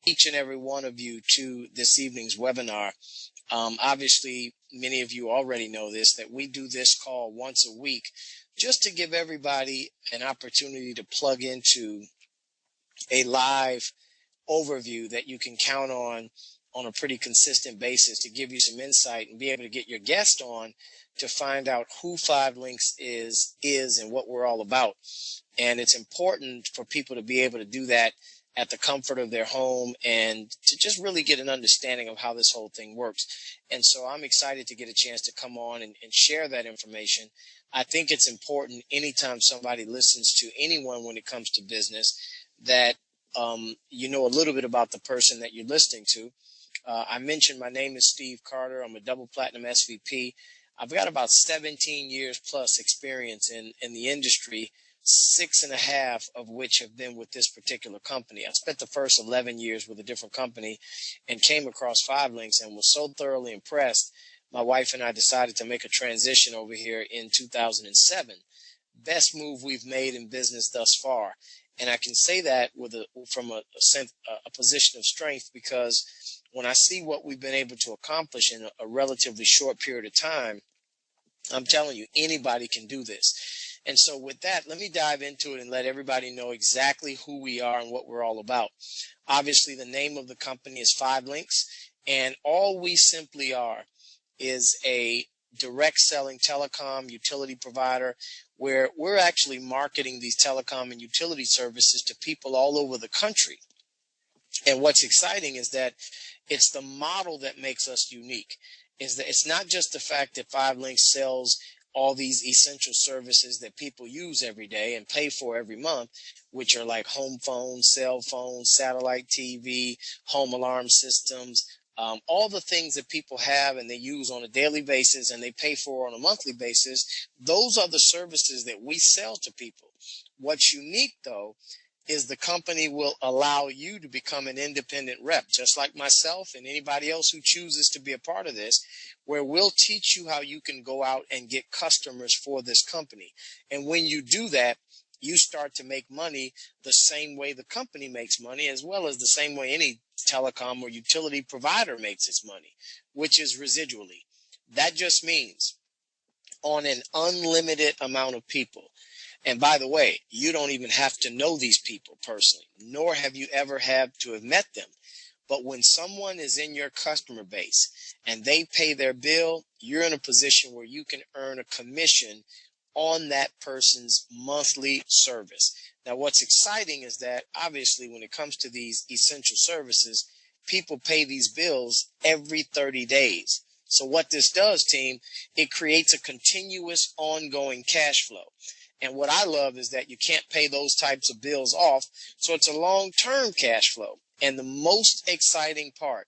each and every one of you to this evening's webinar. Obviously, many of you already know this, that we do this call once a week just to give everybody an opportunity to plug into a live overview that you can count on a pretty consistent basis to give you some insight and be able to get your guest on to find out who Five Links is and what we're all about. And it's important for people to be able to do that at the comfort of their home and to just really get an understanding of how this whole thing works. And so I'm excited to get a chance to come on and share that information. I think it's important anytime somebody listens to anyone when it comes to business that you know a little bit about the person that you're listening to. I mentioned my name is Steve Carter. I'm a double platinum SVP. I've got about 17 years plus experience in the industry, 6.5 of which have been with this particular company. I spent the first 11 years with a different company and came across Five Links and was so thoroughly impressed. My wife and I decided to make a transition over here in 2007. Best move we've made in business thus far. And I can say that from a position of strength, because when I see what we've been able to accomplish in a relatively short period of time, I'm telling you, anybody can do this. And so with that, let me dive into it and let everybody know exactly who we are and what we're all about. Obviously, the name of the company is Five Links, and all we simply are is a direct selling telecom utility provider where we're actually marketing these telecom and utility services to people all over the country. And what's exciting is that it's the model that makes us unique. Is that it's not just the fact that Five Links sells all these essential services that people use every day and pay for every month, which are like home phones, cell phones, satellite TV, home alarm systems, all the things that people have and they use on a daily basis and they pay for on a monthly basis. Those are the services that we sell to people. What's unique, though, is the company will allow you to become an independent rep, just like myself and anybody else who chooses to be a part of this, where we'll teach you how you can go out and get customers for this company. And when you do that, you start to make money the same way the company makes money, as well as the same way any telecom or utility provider makes its money, which is residually. That just means on an unlimited amount of people. And by the way, you don't even have to know these people personally, nor have you ever had to have met them. But when someone is in your customer base and they pay their bill, you're in a position where you can earn a commission on that person's monthly service. Now, what's exciting is that obviously when it comes to these essential services, people pay these bills every 30 days. So what this does, team, it creates a continuous ongoing cash flow. And what I love is that you can't pay those types of bills off. So it's a long-term cash flow. And the most exciting part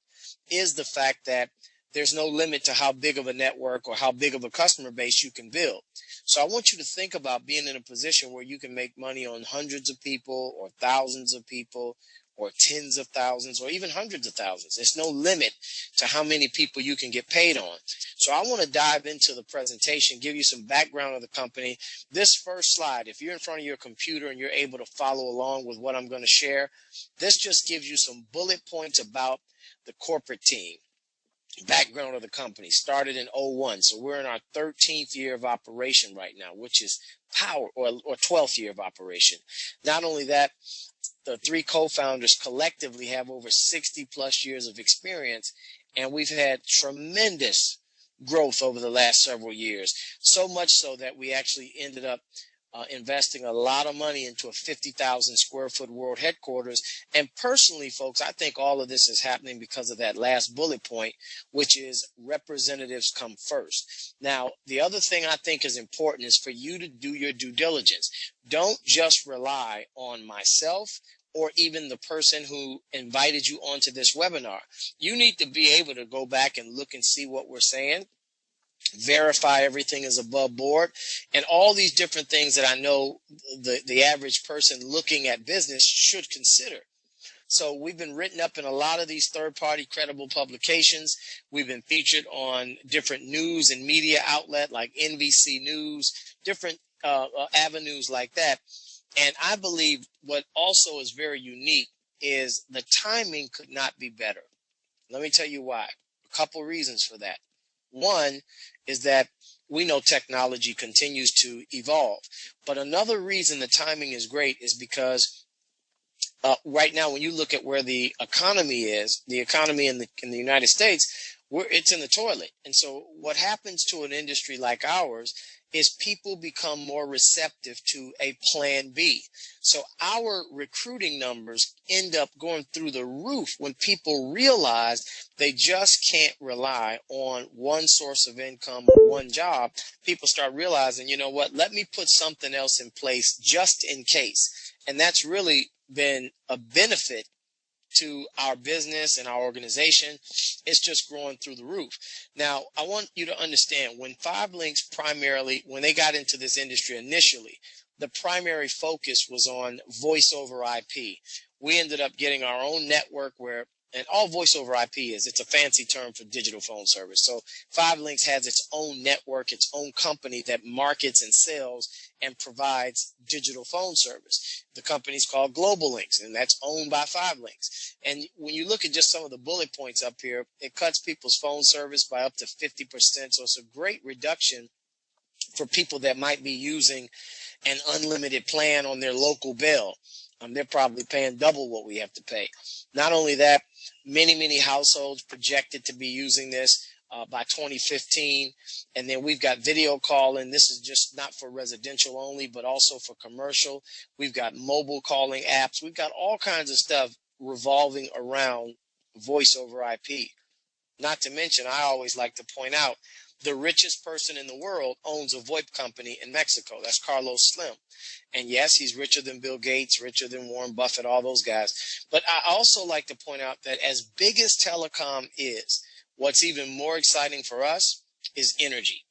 is the fact that there's no limit to how big of a network or how big of a customer base you can build. So I want you to think about being in a position where you can make money on hundreds of people or thousands of people or tens of thousands or even hundreds of thousands. There's no limit to how many people you can get paid on. So I want to dive into the presentation, give you some background of the company. This first slide, if you're in front of your computer and you're able to follow along with what I'm going to share, this just gives you some bullet points about the corporate team. Background of the company started in 01. So we're in our 13th year of operation right now, which is power, or 12th year of operation. Not only that, the three co-founders collectively have over 60 plus years of experience, and we've had tremendous growth over the last several years. So much so that we actually ended up investing a lot of money into a 50,000 square foot world headquarters. And personally, folks, I think all of this is happening because of that last bullet point, which is representatives come first. Now, the other thing I think is important is for you to do your due diligence. Don't just rely on myself or even the person who invited you onto this webinar. You need to be able to go back and look and see what we're saying, verify everything is above board, and all these different things that I know the average person looking at business should consider. So we've been written up in a lot of these third-party credible publications. We've been featured on different news and media outlet like NBC News, different avenues like that. And I believe what also is very unique is the timing could not be better. Let me tell you why. A couple reasons for that. One is that we know technology continues to evolve. But another reason the timing is great is because right now, when you look at where the economy is, the economy in the United States, it's in the toilet. And so what happens to an industry like ours is people become more receptive to a plan B. So our recruiting numbers end up going through the roof when people realize they just can't rely on one source of income or one job. People start realizing, you know what, let me put something else in place just in case. And that's really been a benefit to our business and our organization. It's just growing through the roof. Now, I want you to understand when Five Links primarily, when they got into this industry initially, the primary focus was on voice over IP. We ended up getting our own network where, and all voice over IP is, it's a fancy term for digital phone service. So Five Links has its own network, its own company that markets and sells and provides digital phone service. The company's called Global Links, and that's owned by Five Links. And when you look at just some of the bullet points up here, it cuts people's phone service by up to 50%. So it's a great reduction for people that might be using an unlimited plan on their local bill. They're probably paying double what we have to pay. Not only that, many households projected to be using this by 2015. And then we've got video calling. This is just not for residential only, but also for commercial. We've got mobile calling apps. We've got all kinds of stuff revolving around voice over IP. Not to mention, I always like to point out, the richest person in the world owns a VoIP company in Mexico. That's Carlos Slim. And yes, he's richer than Bill Gates, richer than Warren Buffett, all those guys. But I also like to point out that as big as telecom is, what's even more exciting for us is energy.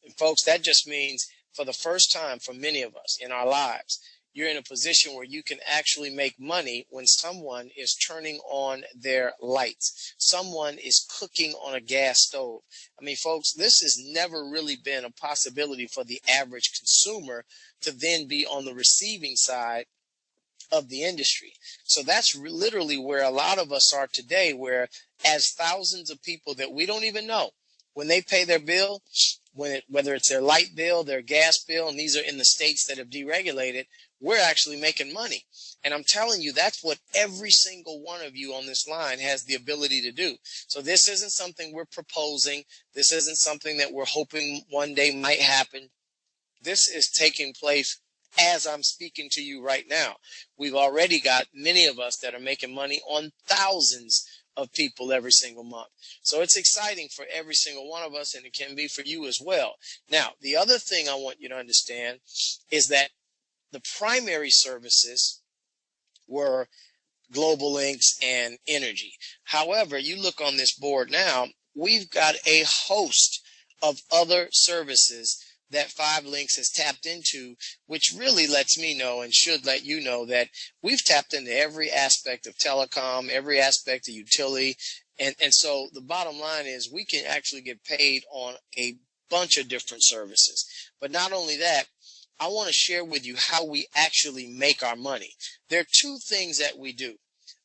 And folks, that just means for the first time for many of us in our lives, you're in a position where you can actually make money when someone is turning on their lights. Someone is cooking on a gas stove. I mean, folks, this has never really been a possibility for the average consumer to then be on the receiving side of the industry. So that's literally where a lot of us are today, where as thousands of people that we don't even know, when they pay their bill, whether it's their light bill, their gas bill, and these are in the states that have deregulated, we're actually making money. And I'm telling you, that's what every single one of you on this line has the ability to do. So this isn't something we're proposing. This isn't something that we're hoping one day might happen. This is taking place as I'm speaking to you right now. We've already got many of us that are making money on thousands of people every single month. So it's exciting for every single one of us, and it can be for you as well. Now, the other thing I want you to understand is that the primary services were Global Links and energy. However, you look on this board now, we've got a host of other services that Five Links has tapped into, which really lets me know and should let you know that we've tapped into every aspect of telecom, every aspect of utility. And so the bottom line is we can actually get paid on a bunch of different services. But not only that, I want to share with you how we actually make our money. There are two things that we do.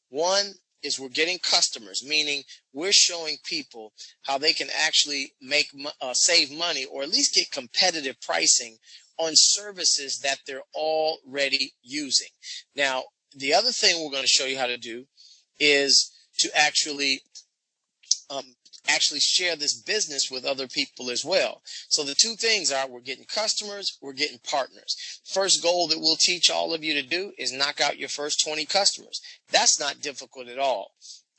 One is we're getting customers, meaning we're showing people how they can actually save money or at least get competitive pricing on services that they're already using. Now, the other thing we're going to show you how to do is to actually share this business with other people as well. So the two things are we're getting customers, we're getting partners. First goal that we'll teach all of you to do is knock out your first 20 customers. That's not difficult at all.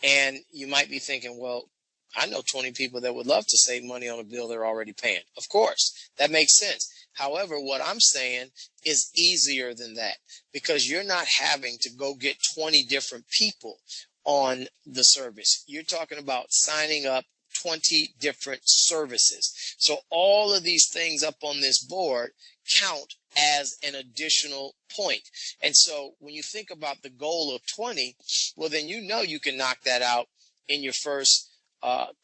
And you might be thinking, well, I know 20 people that would love to save money on a bill they're already paying. Of course, that makes sense. However, what I'm saying is easier than that because you're not having to go get 20 different people on the service. You're talking about signing up 20 different services. So all of these things up on this board count as an additional point. And so when you think about the goal of 20, well, then you know you can knock that out in your first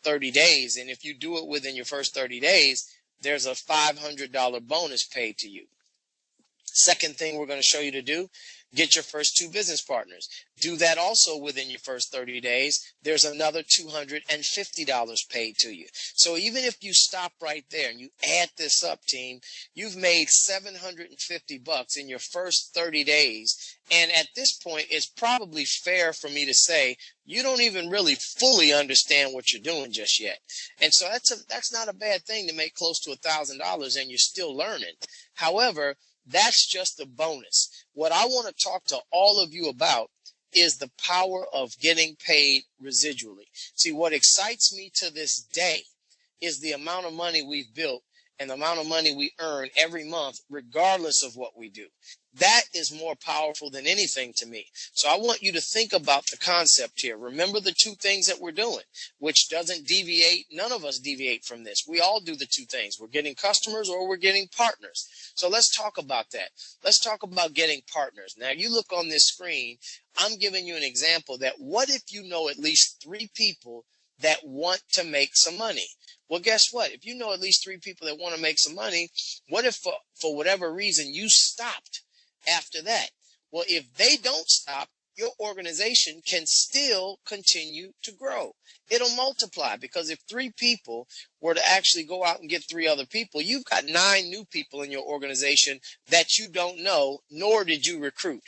30 days. And if you do it within your first 30 days, there's a $500 bonus paid to you. Second thing we're going to show you to do, get your first 2 business partners. Do that also within your first 30 days. There's another $250 paid to you. So even if you stop right there and you add this up, team, you've made $750 in your first 30 days. And at this point, it's probably fair for me to say you don't even really fully understand what you're doing just yet. And so that's not a bad thing to make close to $1,000 and you're still learning. However, that's just the bonus. What I want to talk to all of you about is the power of getting paid residually. See, what excites me to this day is the amount of money we've built and the amount of money we earn every month, regardless of what we do. That is more powerful than anything to me. So I want you to think about the concept here. Remember the 2 things that we're doing, which doesn't deviate. None of us deviate from this. We all do the 2 things. We're getting customers or we're getting partners. So let's talk about that. Let's talk about getting partners. Now, you look on this screen, I'm giving you an example that what if you know at least 3 people that want to make some money? Well, guess what? If you know at least 3 people that want to make some money, what if for whatever reason you stopped after that? Well, if they don't stop, your organization can still continue to grow. It'll multiply because if 3 people were to actually go out and get 3 other people, you've got 9 new people in your organization that you don't know, nor did you recruit.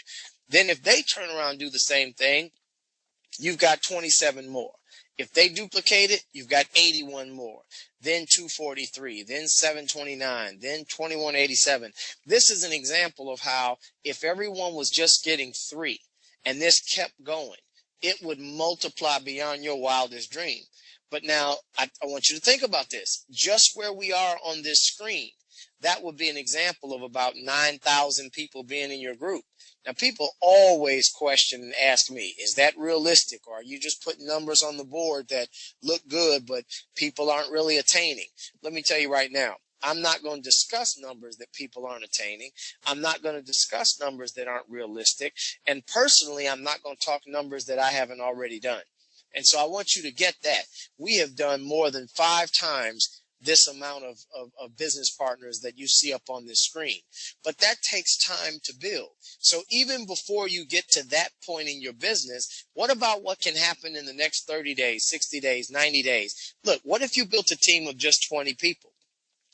Then if they turn around and do the same thing, you've got 27 more. If they duplicate it, you've got 81 more, then 243, then 729, then 2187. This is an example of how if everyone was just getting 3 and this kept going, it would multiply beyond your wildest dream. But now I want you to think about this. Just where we are on this screen, that would be an example of about 9,000 people being in your group. Now, people always question and ask me, is that realistic? Or are you just putting numbers on the board that look good, but people aren't really attaining? Let me tell you right now, I'm not going to discuss numbers that people aren't attaining. I'm not going to discuss numbers that aren't realistic. And personally, I'm not going to talk numbers that I haven't already done. And so I want you to get that. We have done more than 5 times this amount of business partners that you see up on this screen. But that takes time to build. So even before you get to that point in your business, what about what can happen in the next 30 days, 60 days, 90 days? Look, what if you built a team of just 20 people?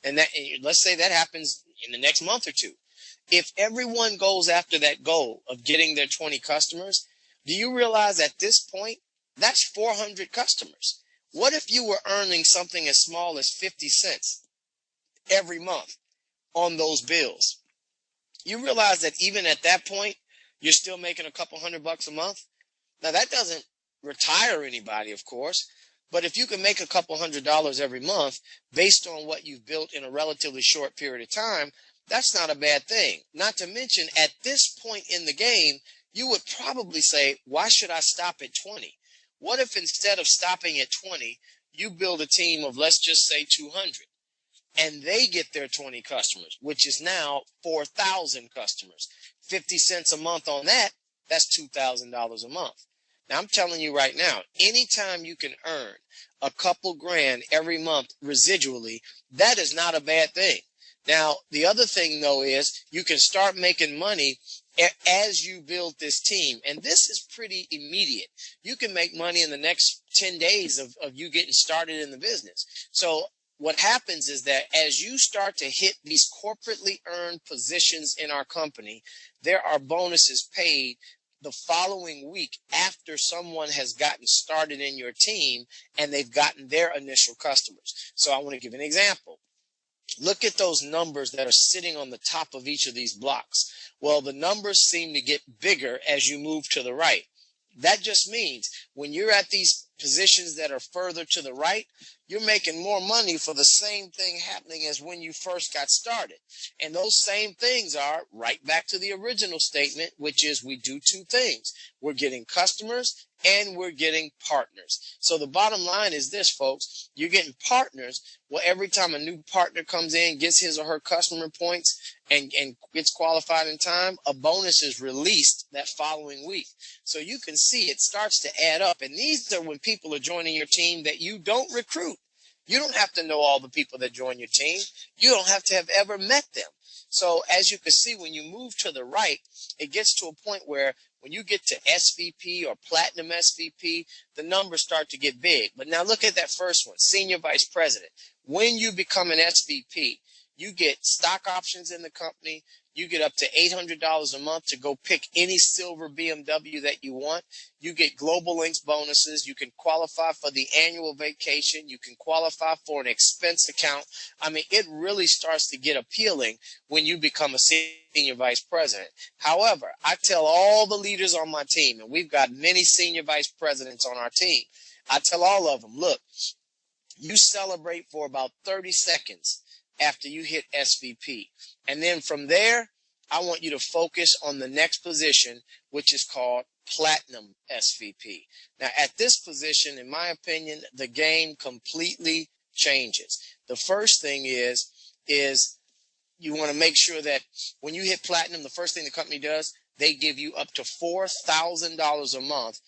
And that, let's say that happens in the next month or 2. If everyone goes after that goal of getting their 20 customers, do you realize at this point, that's 400 customers? What if you were earning something as small as 50 cents every month on those bills? You realize that even at that point, you're still making a couple $100 a month? Now, that doesn't retire anybody, of course, but if you can make a couple $100 every month based on what you've built in a relatively short period of time, that's not a bad thing. Not to mention, at this point in the game, you would probably say, why should I stop at 20? What if instead of stopping at 20, you build a team of, let's just say, 200, and they get their 20 customers, which is now 4,000 customers. 50 cents a month on that, that's $2,000 a month. Now, I'm telling you right now, anytime you can earn a couple grand every month residually, that is not a bad thing. Now, the other thing, though, is you can start making money as you build this team. And this is pretty immediate. You can make money in the next 10 days of you getting started in the business. So what happens is that as you start to hit these corporately earned positions in our company, there are bonuses paid the following week after someone has gotten started in your team and they've gotten their initial customers. So I want to give an example. Look at those numbers that are sitting on the top of each of these blocks. Well, the numbers seem to get bigger as you move to the right. That just means when you're at these positions that are further to the right, you're making more money for the same thing happening as when you first got started. And those same things are right back to the original statement, which is we do 2 things. We're getting customers and we're getting partners. So the bottom line is this, folks. You're getting partners. Well, every time a new partner comes in, gets his or her customer points, and gets qualified in time, a bonus is released that following week. So you can see it starts to add up. And these are when people are joining your team that you don't recruit. You don't have to know all the people that join your team. You don't have to have ever met them. So as you can see, when you move to the right, it gets to a point where when you get to SVP or Platinum SVP, the numbers start to get big. But now look at that first one, Senior Vice President. When you become an SVP, you get stock options in the company. You get up to $800 a month to go pick any silver BMW that you want. You get Global Links bonuses. You can qualify for the annual vacation. You can qualify for an expense account. I mean, it really starts to get appealing when you become a senior vice president. However, I tell all the leaders on my team, and we've got many senior vice presidents on our team, I tell all of them, look, you celebrate for about 30 seconds after you hit SVP. And then from there, I want you to focus on the next position, which is called Platinum SVP. Now, at this position, in my opinion, the game completely changes. The first thing is you want to make sure that when you hit Platinum, the first thing the company does, they give you up to $4,000 a month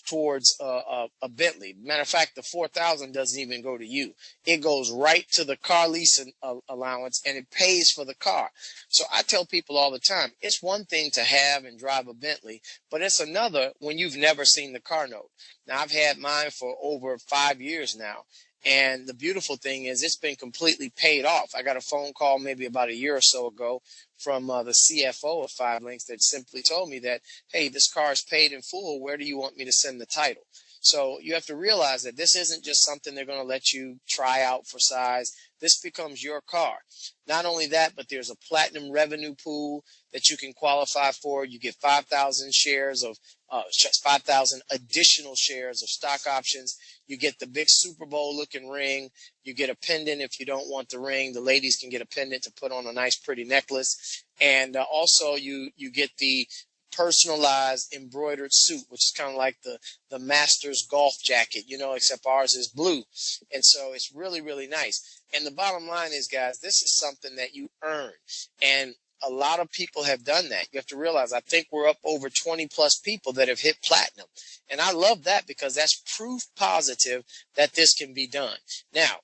towards a Bentley. Matter of fact, the $4,000 doesn't even go to you. It goes right to the car lease allowance, and it pays for the car. So I tell people all the time, it's one thing to have and drive a Bentley, but it's another when you've never seen the car note. Now, I've had mine for over 5 years now. And the beautiful thing is it's been completely paid off. I got a phone call maybe about a year or so ago from the CFO of 5 Links that simply told me that, hey, this car is paid in full. Where do you want me to send the title? So you have to realize that this isn't just something they're going to let you try out for size. This becomes your car. Not only that, but there's a platinum revenue pool that you can qualify for. You get 5,000 shares of 5,000 additional shares of stock options. You get the big Super Bowl looking ring. You get a pendant if you don't want the ring. The ladies can get a pendant to put on a nice pretty necklace. And also you get the personalized embroidered suit, which is kind of like the Masters golf jacket, except ours is blue. And so it's really, really nice. And the bottom line is, guys, this is something that you earn. And a lot of people have done that. You have to realize, I think we're up over 20 plus people that have hit platinum. And I love that because that's proof positive that this can be done. Now,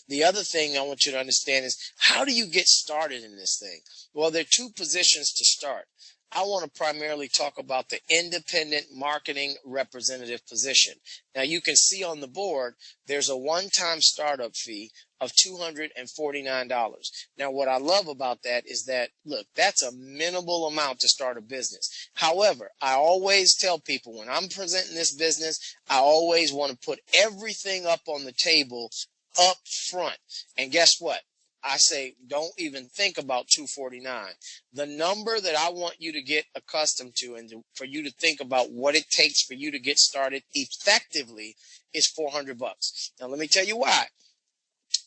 the other thing I want you to understand is, how do you get started in this thing? Well, there are 2 positions to start. I want to primarily talk about the independent marketing representative position. Now, you can see on the board, there's a one-time startup fee of $249. Now, what I love about that is that, look, that's a minimal amount to start a business. However, I always tell people when I'm presenting this business, I always want to put everything up on the table up front. And guess what? I say, don't even think about $249. The number that I want you to get accustomed to and for you to think about what it takes for you to get started effectively is $400. Now, let me tell you why.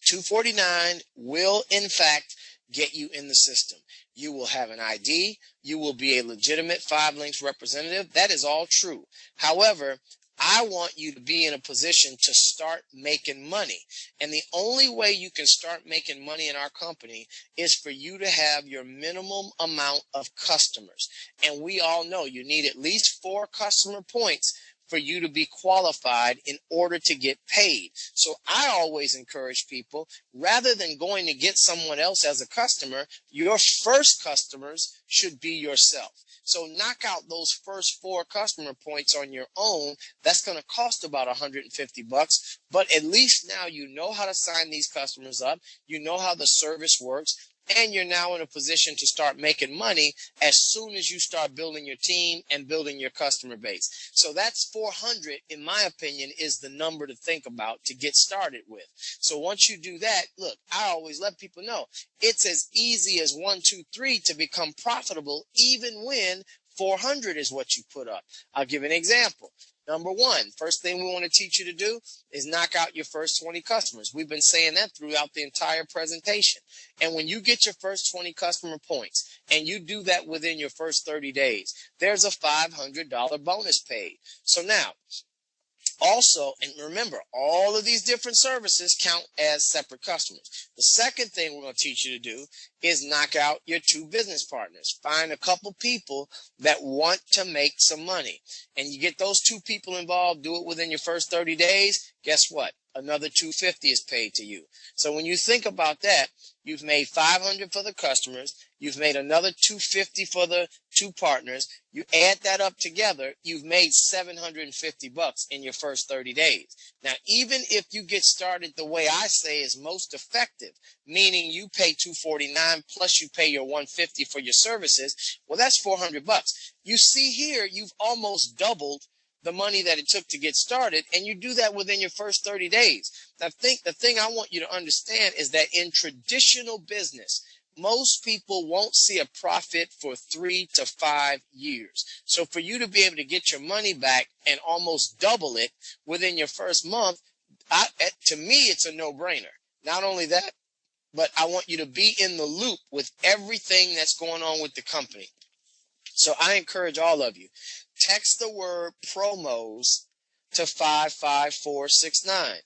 $249 will, in fact, get you in the system. You will have an ID. You will be a legitimate 5 Links representative. That is all true. However, I want you to be in a position to start making money. And the only way you can start making money in our company is for you to have your minimum amount of customers. And we all know you need at least 4 customer points for you to be qualified in order to get paid. So I always encourage people, rather than going to get someone else as a customer, your first customers should be yourself. So knock out those first 4 customer points on your own. That's going to cost about $150, but at least now you know how to sign these customers up. You know how the service works, and you're now in a position to start making money as soon as you start building your team and building your customer base. So that's 400, in my opinion, is the number to think about to get started with. So once you do that, look, I always let people know it's as easy as 1, 2, 3 to become profitable, even when 400 is what you put up. I'll give an example. Number 1, first thing we want to teach you to do is knock out your first 20 customers. We've been saying that throughout the entire presentation. And when you get your first 20 customer points and you do that within your first 30 days, there's a $500 bonus paid. So now, also, and remember, all of these different services count as separate customers. The second thing we're going to teach you to do is knock out your 2 business partners. Find a couple people that want to make some money. And you get those 2 people involved, do it within your first 30 days. Guess what? Another $250 is paid to you. So when you think about that, you've made $500 for the customers, You've made another $250 for the two partners. You add that up together, you've made $750 in your first 30 days. Now, even if you get started the way I say is most effective, meaning you pay $249 plus you pay your $150 for your services, well, that's $400. You see here, you've almost doubled the money that it took to get started, and you do that within your first 30 days. Now, the thing I want you to understand is that in traditional business, most people won't see a profit for 3 to 5 years. So for you to be able to get your money back and almost double it within your first month, to me, it's a no-brainer. Not only that, but I want you to be in the loop with everything that's going on with the company. So I encourage all of you, text the word promos to 55469.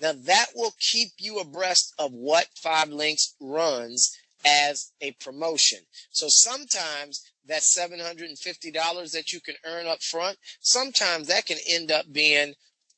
Now that will keep you abreast of what 5 Links runs as a promotion. So sometimes that $750 that you can earn up front, sometimes that can end up being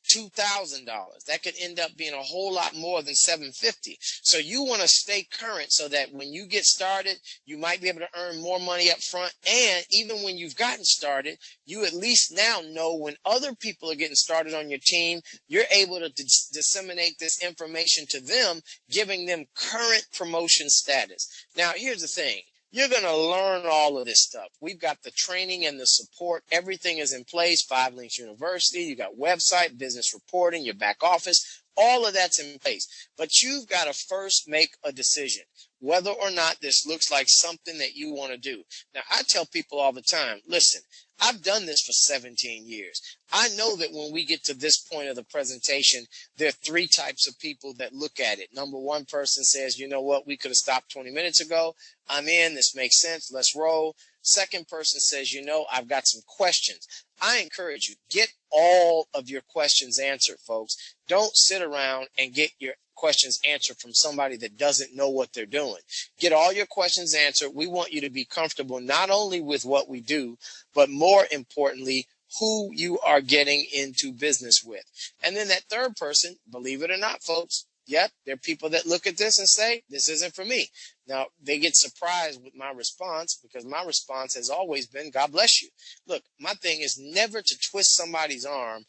$2,000. That could end up being a whole lot more than $750. So you want to stay current so that when you get started, you might be able to earn more money up front. And even when you've gotten started, you at least now know when other people are getting started on your team, you're able to disseminate this information to them, giving them current promotion status. Now, here's the thing. You're going to learn all of this stuff. We've got the training and the support. Everything is in place. 5 Links University. You got website, business reporting, your back office. All of that's in place. But you've got to first make a decision whether or not this looks like something that you want to do. Now, I tell people all the time, listen, I've done this for 17 years. I know that when we get to this point of the presentation, there are 3 types of people that look at it. Number one person says, you know what, we could have stopped 20 minutes ago. I'm in. This makes sense. Let's roll. Second person says, you know, I've got some questions. I encourage you, get all of your questions answered, folks. Don't sit around and get your questions answered from somebody that doesn't know what they're doing. Get all your questions answered. We want you to be comfortable not only with what we do, but more importantly, who you are getting into business with. And then that third person, believe it or not, folks, yep, there are people that look at this and say, this isn't for me. Now, they get surprised with my response because my response has always been, God bless you. Look, my thing is never to twist somebody's arm.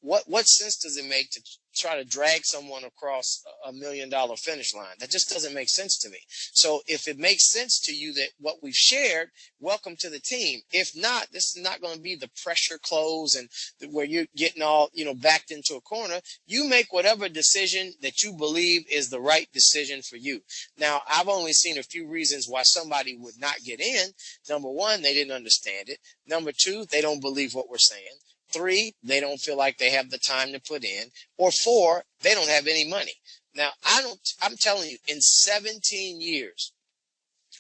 What sense does it make to try to drag someone across $1 million finish line? That just doesn't make sense to me. So if it makes sense to you that what we've shared, welcome to the team. If not, this is not going to be the pressure close and where you're getting all, backed into a corner. You make whatever decision that you believe is the right decision for you. Now, I've only seen a few reasons why somebody would not get in. Number one, they didn't understand it. Number two, they don't believe what we're saying. 3, they don't feel like they have the time to put in. Or 4, they don't have any money. Now, I'm telling you, in 17 years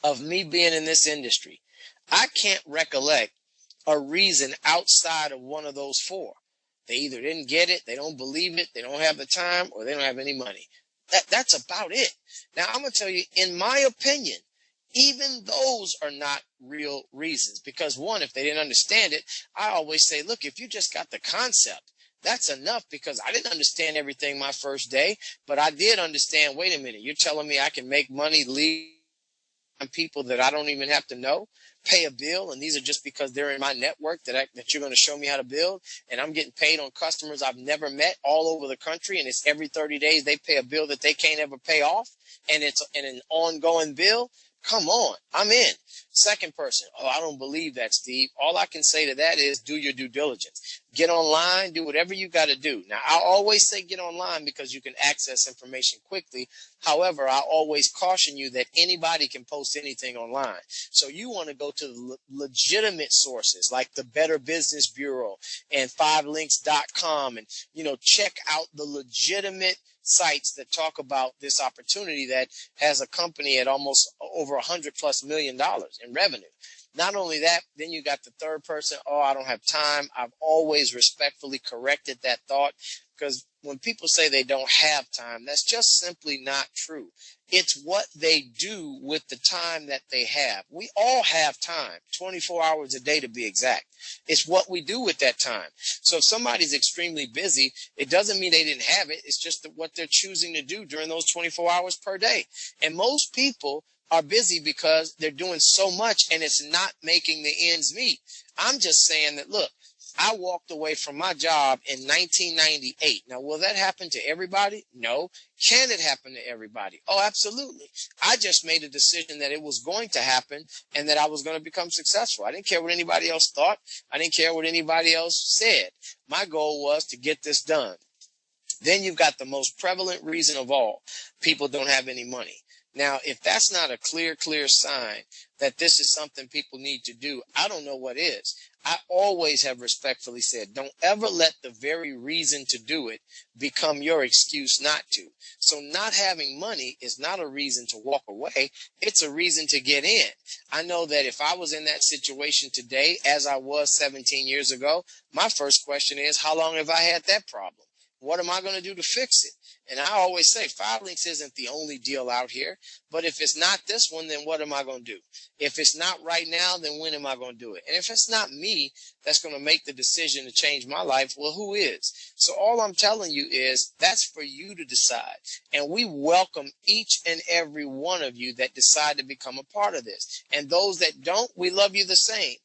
of me being in this industry, I can't recollect a reason outside of one of those 4. They either didn't get it, they don't believe it, they don't have the time, or they don't have any money. That's about it. Now, I'm going to tell you, in my opinion, even those are not real reasons because, one, if they didn't understand it, I always say, look, if you just got the concept, that's enough because I didn't understand everything my first day, but I did understand, wait a minute, you're telling me I can make money, leave people that I don't even have to know, pay a bill, and these are just because they're in my network that you're going to show me how to build, and I'm getting paid on customers I've never met all over the country, and it's every 30 days they pay a bill that they can't ever pay off, and it's an ongoing bill. Come on, I'm in. Second person, oh, I don't believe that, Steve. All I can say to that is do your due diligence. Get online, do whatever you got to do. Now, I always say get online because you can access information quickly. However, I always caution you that anybody can post anything online. So you want to go to the legitimate sources like the Better Business Bureau and 5links.com and, check out the legitimate sites that talk about this opportunity that has a company at almost over $100+ million in revenue. Not only that, then you got the third person, oh, I don't have time. I've always respectfully corrected that thought because when people say they don't have time, that's just simply not true. It's what they do with the time that they have. We all have time, 24 hours a day to be exact. It's what we do with that time. So if somebody's extremely busy, it doesn't mean they didn't have it. It's just what they're choosing to do during those 24 hours per day. And most people are busy because they're doing so much and it's not making the ends meet. I'm just saying that, look, I walked away from my job in 1998. Now, will that happen to everybody? No. Can it happen to everybody? Oh, absolutely. I just made a decision that it was going to happen and that I was going to become successful. I didn't care what anybody else thought. I didn't care what anybody else said. My goal was to get this done. Then you've got the most prevalent reason of all. People don't have any money. Now, if that's not a clear sign that this is something people need to do, I don't know what is. I always have respectfully said, don't ever let the very reason to do it become your excuse not to. So not having money is not a reason to walk away. It's a reason to get in. I know that if I was in that situation today, as I was 17 years ago, my first question is, how long have I had that problem? What am I going to do to fix it? And I always say, Firelinks isn't the only deal out here. But if it's not this one, then what am I going to do? If it's not right now, then when am I going to do it? And if it's not me that's going to make the decision to change my life, well, who is? So all I'm telling you is that's for you to decide. And we welcome each and every one of you that decide to become a part of this. And those that don't, we love you the same.